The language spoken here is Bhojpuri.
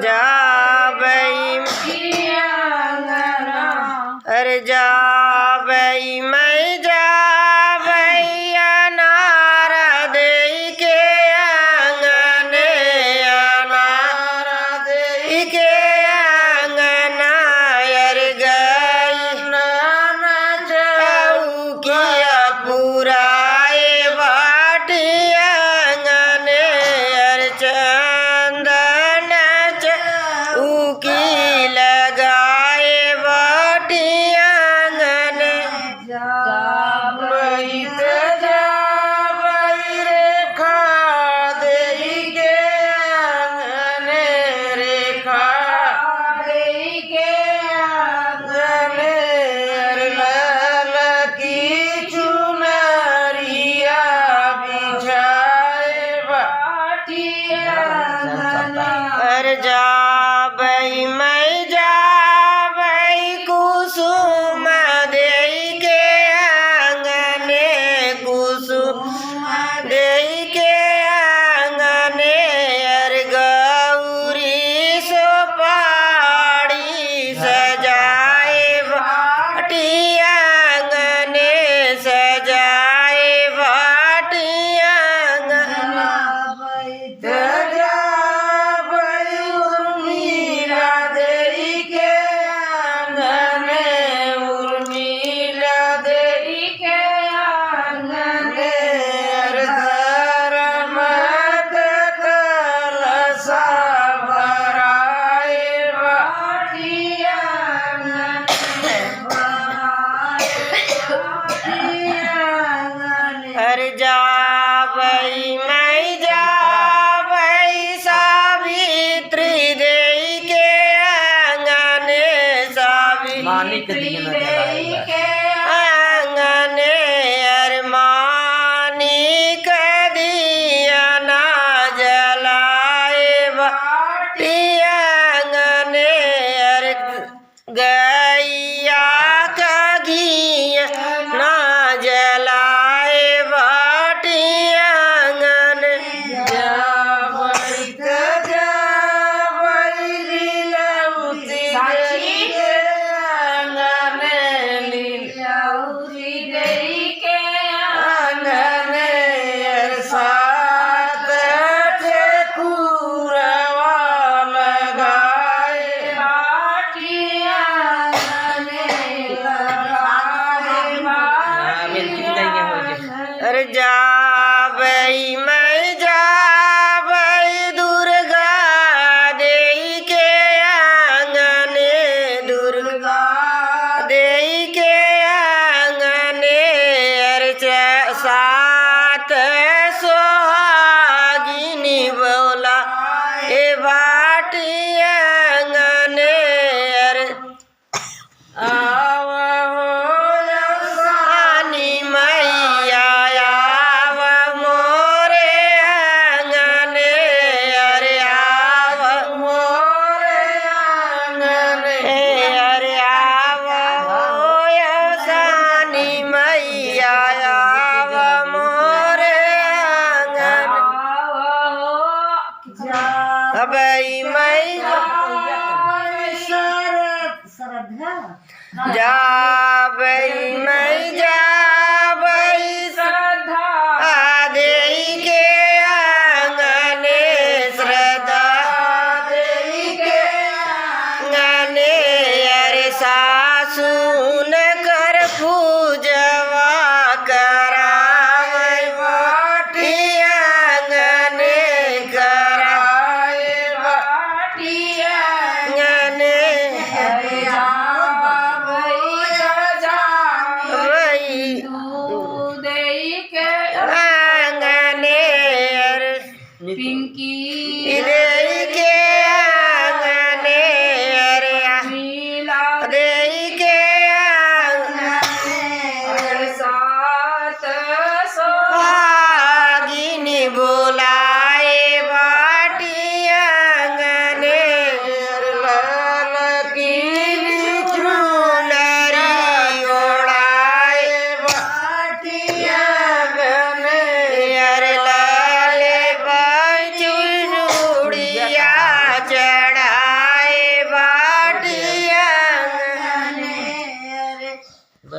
जाबई अरे जाबई मैं जाबई अनारा दे के आंगने अनारा दे के आंगना यार गई नाना चौकिया पुराए बाटी आंगने यार चंदन चौकी लगाए बाटी आंगने जाबई ते जाबई रेखा देई के आंगने रेखा देई के आंगने लाल की चुनरिया बिछाए बाटी आंगने अरे जाबई मैं जाबई कुसुम देई के आंगने कुसुम देई के आंगने अरे गौरी सोपाड़ी सजाए बाटी आंगने सजाए बाटी आंगना जाबई उर्मिला देई के आंगने उर्मिला देई के आंगने धर्मत कलशा भराए बाटी आंगने अरे जाबई मैं जाबई सावित्री देई के आंगने सावित्री देई के आंगने अरे मानिक दिया ना जलाए बाटी आंगने अरे गैया का घिया ना जलाए बाटी आंगने जाबई ते जाबई लीलावती देई के आंगने लीलावती देई के आंगने सात ठेकुरवा लगाए बाटी आंगने अरे जाबई मैं जाबई दुर्गा देई के आंगने दुर्गा देई के आंगने अरे सात सोहागिनी बोला ए बाटी आंगने अरे आव हो सानी मैया आव मोरे आंगने अरे आव मोरे आंगने अरे आव हो सानी मैया आव मोरे आंगने जाबई मैं